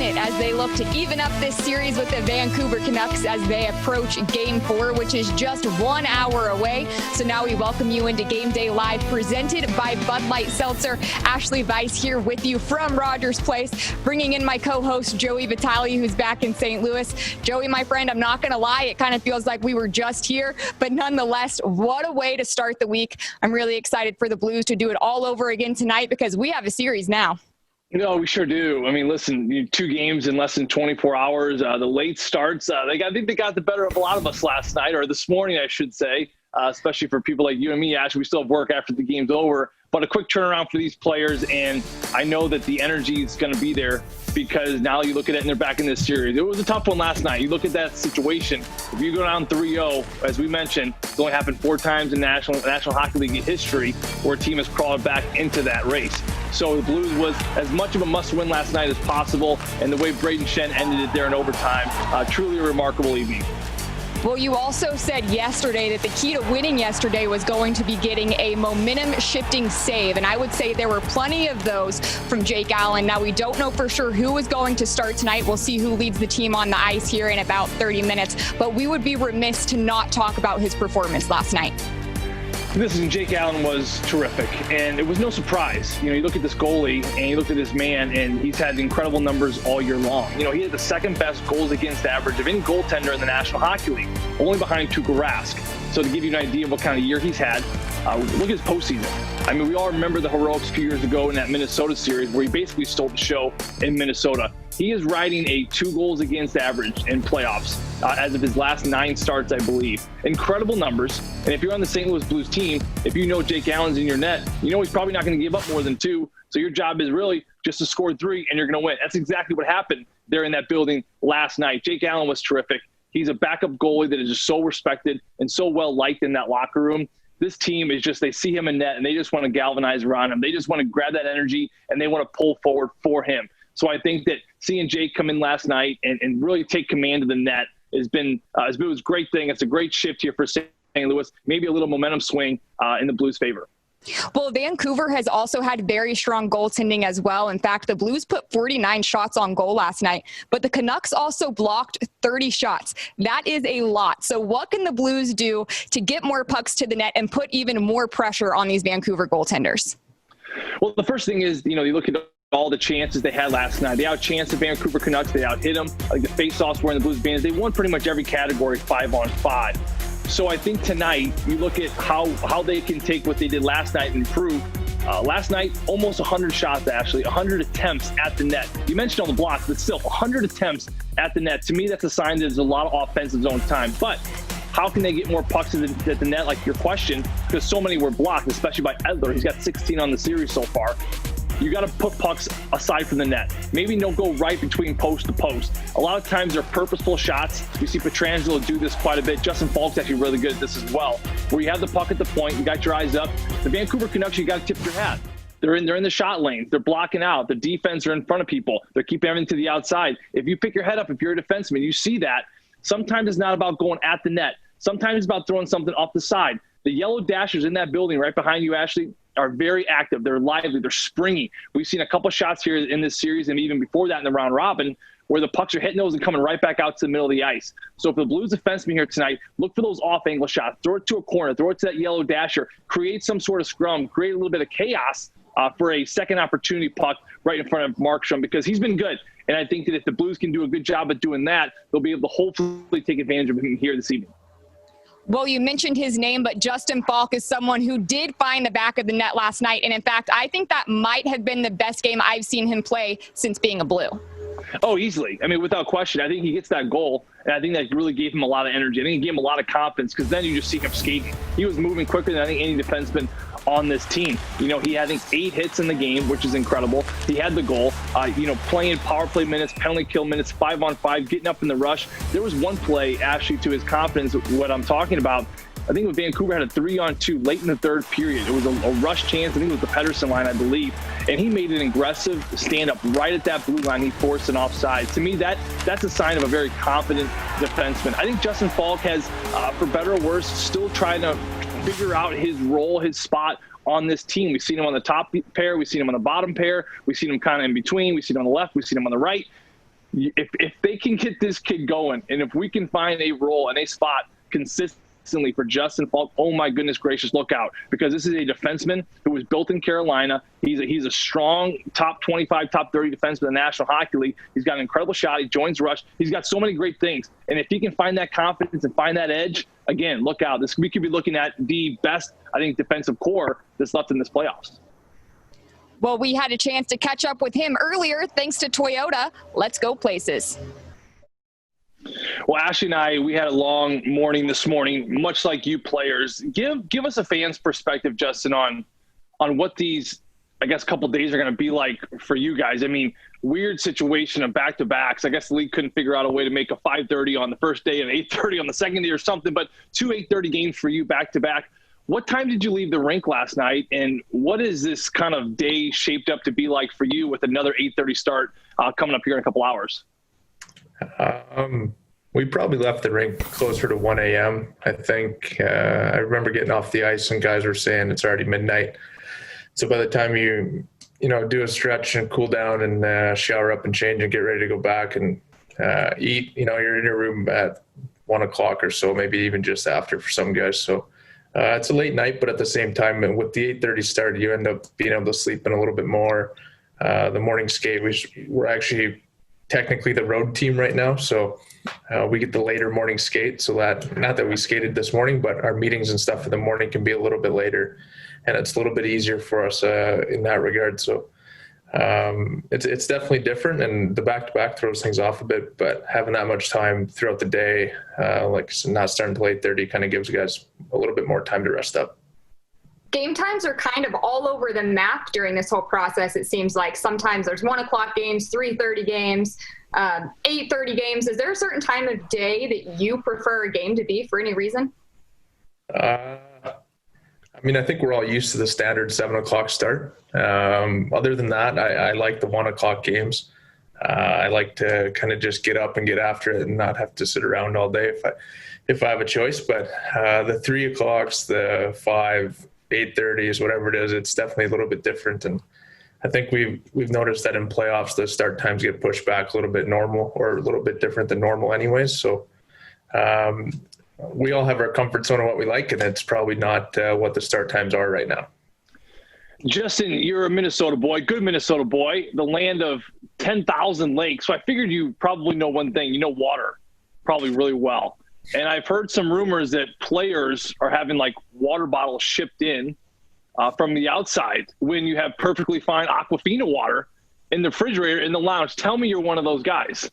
it as they look to even up this series with the Vancouver Canucks as they approach Game 4, which is just 1 hour away. So now we welcome you into Game Day Live, presented by Bud Light Seltzer. Ashley Weiss here with you from Rogers Place, bringing in my co-host Joey Vitale, who's back in St. Louis. Joey, my friend, I'm not going to lie, it kind of feels like we were just here, but nonetheless, what a way to start the week. I'm really excited for the Blues to do it all over again tonight because we have a series now. No, we sure do. I mean, listen, 2 games in less than 24 hours. The late starts, I think they got the better of a lot of us last night, or this morning, I should say, especially for people like you and me, Ash. We still have work after the game's over. But a quick turnaround for these players, and I know that the energy is going to be there because now you look at it and they're back in this series. It was a tough one last night. You look at that situation. If you go down 3-0, as we mentioned, it's only happened 4 times in National Hockey League history where a team has crawled back into that race. So the Blues was as much of a must-win last night as possible, and the way Braden Shen ended it there in overtime, truly a remarkable evening. Well, you also said yesterday that the key to winning yesterday was going to be getting a momentum-shifting save, and I would say there were plenty of those from Jake Allen. Now, we don't know for sure who is going to start tonight. We'll see who leads the team on the ice here in about 30 minutes, but we would be remiss to not talk about his performance last night. Listen, Jake Allen was terrific, and it was no surprise. You look at this goalie, and you look at this man, and he's had incredible numbers all year long. He had the second best goals against average of any goaltender in the National Hockey League, only behind Tuukka Rask. So to give you an idea of what kind of year he's had, look at his postseason. I mean, we all remember the heroics a few years ago in that Minnesota series where he basically stole the show in Minnesota. He is riding a 2 goals against average in playoffs as of his last 9 starts, I believe. Incredible numbers. And if you're on the St. Louis Blues team, if you know Jake Allen's in your net, he's probably not going to give up more than 2. So your job is really just to score 3 and you're going to win. That's exactly what happened there in that building last night. Jake Allen was terrific. He's a backup goalie that is just so respected and so well liked in that locker room. This team is just, they see him in net and they just want to galvanize around him. They just want to grab that energy and they want to pull forward for him. So I think that seeing Jake come in last night and really take command of the net has been a great thing. It's a great shift here for St. Louis, maybe a little momentum swing in the Blues' favor. Well, Vancouver has also had very strong goaltending as well. In fact, the Blues put 49 shots on goal last night, but the Canucks also blocked 30 shots. That is a lot. So what can the Blues do to get more pucks to the net and put even more pressure on these Vancouver goaltenders? Well, the first thing is, you look at all the chances they had last night. They outchanced the Vancouver Canucks. They out-hit them. Like the face-offs were in the Blues' bands. They won pretty much every category 5-on-5. So I think tonight you look at how they can take what they did last night and improve. Last night, almost 100 shots, actually, 100 attempts at the net. You mentioned on the block, but still, 100 attempts at the net. To me, that's a sign that there's a lot of offensive zone time. But how can they get more pucks at the net, like your question? Because so many were blocked, especially by Edler. He's got 16 on the series so far. You got to put pucks aside from the net. Maybe don't go right between post to post. A lot of times they're purposeful shots. We see Pietrangelo do this quite a bit. Justin Faulk's actually really good at this as well. Where you have the puck at the point, you got your eyes up. The Vancouver Canucks, you got to tip your hat. They're in the shot lanes. They're blocking out. The defense are in front of people. They're keeping everything to the outside. If you pick your head up, if you're a defenseman, you see that. Sometimes it's not about going at the net. Sometimes it's about throwing something off the side. The yellow dashers in that building right behind you, Ashley, are very active. They're lively. They're springy. We've seen a couple shots here in this series and even before that in the round robin where the pucks are hitting those and coming right back out to the middle of the ice. So if the Blues defenseman here tonight, look for those off-angle shots. Throw it to a corner. Throw it to that yellow dasher. Create some sort of scrum. Create a little bit of chaos for a second opportunity puck right in front of Markstrom because he's been good. And I think that if the Blues can do a good job at doing that, they'll be able to hopefully take advantage of him here this evening. Well, you mentioned his name, but Justin Faulk is someone who did find the back of the net last night. And in fact, I think that might have been the best game I've seen him play since being a Blue. Oh, easily. I mean, without question. I think he gets that goal, and I think that really gave him a lot of energy. I think it gave him a lot of confidence because then you just see him skating. He was moving quicker than I think any defenseman on this team. He had, I think, 8 hits in the game, which is incredible. He had the goal, playing power play minutes, penalty kill minutes, 5-on-5, getting up in the rush. There was one play, actually, to his confidence, what I'm talking about. I think Vancouver had a 3-on-2 late in the third period. It was a rush chance. I think it was the Pedersen line, I believe. And he made an aggressive stand-up right at that blue line. He forced an offside. To me, that's a sign of a very confident defenseman. I think Justin Faulk has, for better or worse, still trying to figure out his role, his spot on this team. We've seen him on the top pair. We've seen him on the bottom pair. We've seen him kind of in between. We've seen him on the left. We've seen him on the right. if they can get this kid going, and if we can find a role and a spot consistently for Justin Faulk, oh my goodness gracious, look out, because this is a defenseman who was built in Carolina. He's a strong top 25, top 30 defenseman in the National Hockey League. He's got an incredible shot. He joins rush. He's got so many great things. And if he can find that confidence and find that edge, again, look out. We could be looking at the best, I think, defensive core that's left in this playoffs. Well, we had a chance to catch up with him earlier thanks to Toyota. Let's go places. Well, Ashley and I, we had a long morning this morning, much like you players. Give us a fan's perspective, Justin, on what these, I guess, couple days are going to be like for you guys. I mean, weird situation of back-to-backs. I guess the league couldn't figure out a way to make a 5:30 on the first day and 8:30 on the second day or something, but 2 8:30 games for you back-to-back. What time did you leave the rink last night, and what is this kind of day shaped up to be like for you with another 8:30 start coming up here in a couple hours? We probably left the rink closer to 1 a.m. I think. I remember getting off the ice and guys were saying it's already midnight. So by the time you do a stretch and cool down and shower up and change and get ready to go back and eat, you're in your room at 1 o'clock or so, maybe even just after for some guys. So it's a late night, but at the same time, with the 8:30 start, you end up being able to sleep in a little bit more. The morning skate, we're actually technically the road team right now, so we get the later morning skate. So that, not that we skated this morning, but our meetings and stuff for the morning can be a little bit later, and it's a little bit easier for us in that regard. So it's definitely different, and the back-to-back throws things off a bit, but having that much time throughout the day, not starting till 8:30, kind of gives you guys a little bit more time to rest up. Game times are kind of all over the map during this whole process. It seems like sometimes there's 1 o'clock games, 3:30 games, 8:30 games. Is there a certain time of day that you prefer a game to be for any reason? I think we're all used to the standard 7 o'clock start. Other than that, I like the 1 o'clock games. I like to kind of just get up and get after it and not have to sit around all day if I have a choice. But the 3 o'clocks, the 5, 8:30s, whatever it is, it's definitely a little bit different. And I think we've noticed that in playoffs, the start times get pushed back a little bit normal, or a little bit different than normal anyways. So we all have our comfort zone of what we like, and it's probably not what the start times are right now. Justin, you're a Minnesota boy, good Minnesota boy, the land of 10,000 lakes. So I figured you probably know one thing. You know water probably really well. And I've heard some rumors that players are having like water bottles shipped in from the outside when you have perfectly fine Aquafina water in the refrigerator in the lounge. Tell me you're one of those guys.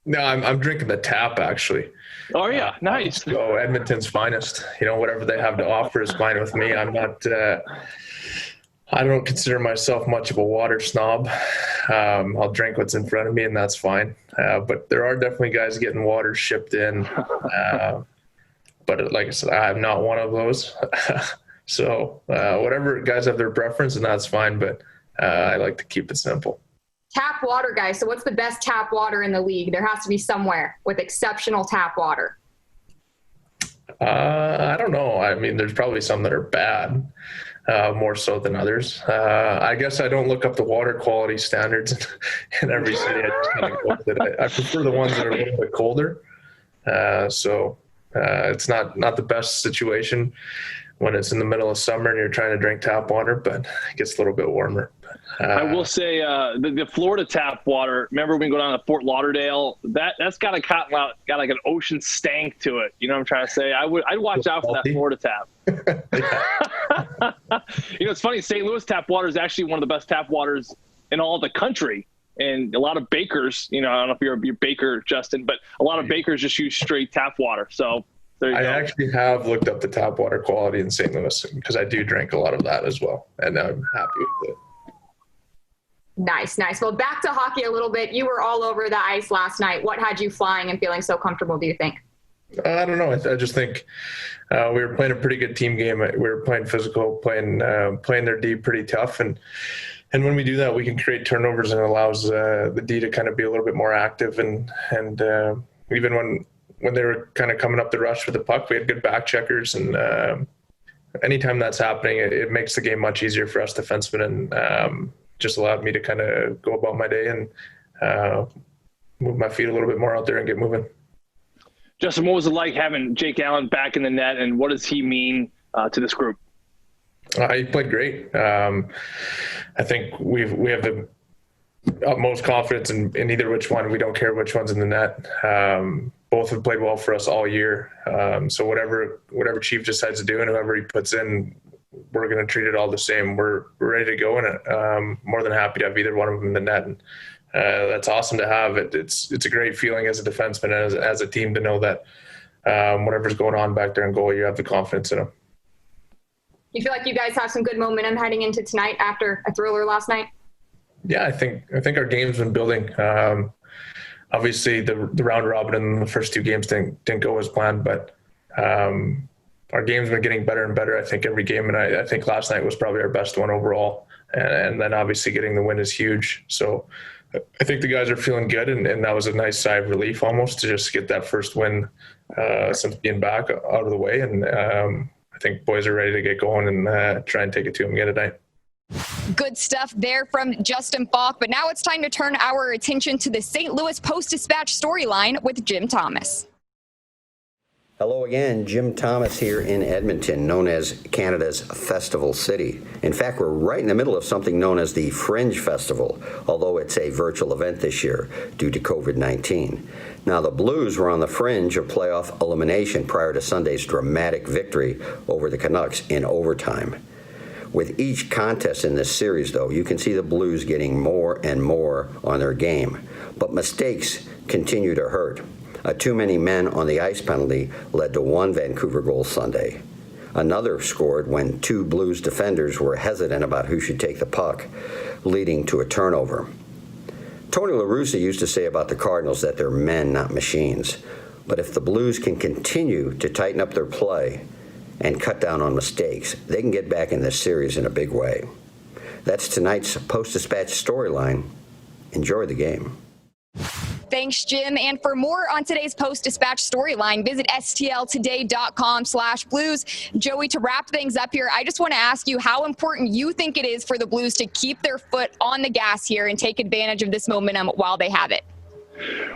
No, I'm drinking the tap, actually. Oh, yeah. Nice. So Edmonton's finest. Whatever they have to offer is fine with me. I'm not I don't consider myself much of a water snob. I'll drink what's in front of me, and that's fine. But there are definitely guys getting water shipped in. But like I said, I'm not one of those. So whatever guys have their preference, and that's fine. But I like to keep it simple. Tap water, guys. So what's the best tap water in the league? There has to be somewhere with exceptional tap water. I don't know. There's probably some that are bad. More so than others. I guess I don't look up the water quality standards in every city. I just kind of go with it. I prefer the ones that are a little bit colder. So it's not the best situation when it's in the middle of summer and you're trying to drink tap water, but it gets a little bit warmer. I will say the Florida tap water, remember when we go down to Fort Lauderdale, that's got like an ocean stank to it. You know what I'm trying to say? I'd watch out for that Florida tap. It's funny, St. Louis tap water is actually one of the best tap waters in all the country. And a lot of bakers, I don't know if you're a baker, Justin, but a lot of bakers just use straight tap water. So there you go. I actually have looked up the tap water quality in St. Louis because I do drink a lot of that as well. And I'm happy with it. Nice. Well, back to hockey a little bit. You were all over the ice last night. What had you flying and feeling so comfortable, do you think? I don't know. I just think we were playing a pretty good team game. We were playing physical, playing their D pretty tough. And when we do that, we can create turnovers, and it allows the D to kind of be a little bit more active. And even when they were kind of coming up the rush with the puck, we had good back checkers. And anytime that's happening, it makes the game much easier for us defensemen, and just allowed me to kind of go about my day and move my feet a little bit more out there and get moving. Justin, what was it like having Jake Allen back in the net, and what does he mean to this group? He played great. I think we have the utmost confidence in either which one. We don't care which one's in the net. Both have played well for us all year. So whatever Chief decides to do and whoever he puts in, we're going to treat it all the same. We're ready to go, and more than happy to have either one of them in the net. And that's awesome to have. It's a great feeling as a defenseman and as a team to know that whatever's going on back there in goal, you have the confidence in them. You feel like you guys have some good momentum heading into tonight after a thriller last night? Yeah, I think our game's been building. Obviously, the round robin in the first two games didn't go as planned, but our game's been getting better and better. I think every game, and I think last night was probably our best one overall. And then obviously getting the win is huge. So I think the guys are feeling good, and that was a nice sigh of relief almost to just get that first win since being back out of the way. And I think boys are ready to get going and try and take it to them again tonight. Good stuff there from Justin Faulk. But now it's time to turn our attention to the St. Louis Post-Dispatch storyline with Jim Thomas. Hello again, Jim Thomas here in Edmonton, known as Canada's Festival City. In fact, we're right in the middle of something known as the Fringe Festival, although it's a virtual event this year due to COVID-19. Now, the Blues were on the fringe of playoff elimination prior to Sunday's dramatic victory over the Canucks in overtime. With each contest in this series, though, you can see the Blues getting more and more on their game, but mistakes continue to hurt. A too many men on the ice penalty led to one Vancouver goal Sunday. Another scored when two Blues defenders were hesitant about who should take the puck, leading to a turnover. Tony La Russa used to say about the Cardinals that they're men, not machines. But if the Blues can continue to tighten up their play and cut down on mistakes, they can get back in this series in a big way. That's tonight's Post-Dispatch storyline. Enjoy the game. Thanks, Jim. And for more on today's Post-Dispatch storyline, visit stltoday.com/blues. Joey, to wrap things up here, I just want to ask you how important you think it is for the Blues to keep their foot on the gas here and take advantage of this momentum while they have it.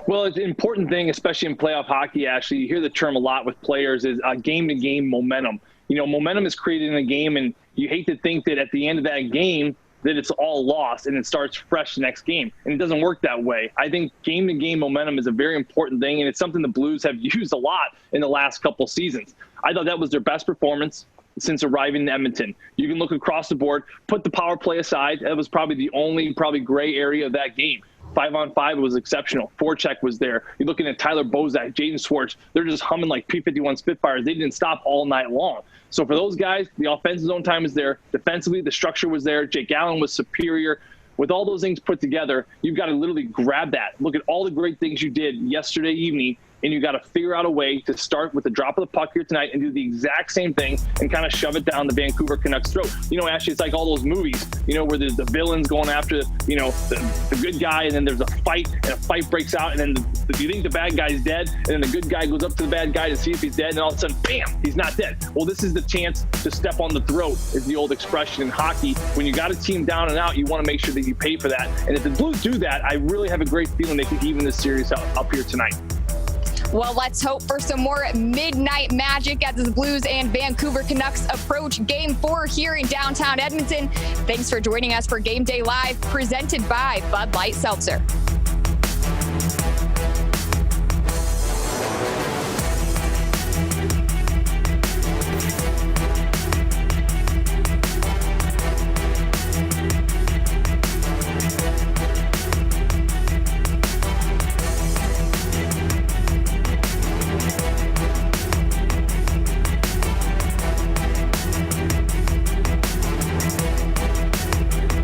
Well, it's an important thing, especially in playoff hockey, Ashley. You hear the term a lot with players is game-to-game momentum. You know, momentum is created in a game, and you hate to think that at the end of that game that it's all lost and it starts fresh the next game. And it doesn't work that way. I think game-to-game momentum is a very important thing, and it's something the Blues have used a lot in the last couple seasons. I thought that was their best performance since arriving in Edmonton. You can look across the board, put the power play aside. That was probably the only gray area of that game. 5-on-5 was exceptional. Forecheck was there. You're looking at Tyler Bozak, Jaden Schwartz. They're just humming like P-51 Spitfires. They didn't stop all night long. So for those guys, the offensive zone time is there. Defensively, the structure was there. Jake Allen was superior. With all those things put together, you've got to literally grab that. Look at all the great things you did yesterday evening, and you got to figure out a way to start with the drop of the puck here tonight and do the exact same thing and kind of shove it down the Vancouver Canucks' throat. You know, Ashley, it's like all those movies, you know, where there's the villains going after, you know, the good guy, and then there's a fight, and a fight breaks out, and then you think the bad guy's dead, and then the good guy goes up to the bad guy to see if he's dead, and all of a sudden, bam, he's not dead. Well, this is the chance to step on the throat, is the old expression in hockey. When you got a team down and out, you want to make sure that you pay for that. And if the Blues do that, I really have a great feeling they can even this series up here tonight. Well, let's hope for some more midnight magic as the Blues and Vancouver Canucks approach Game 4 here in downtown Edmonton. Thanks for joining us for Game Day Live, presented by Bud Light Seltzer.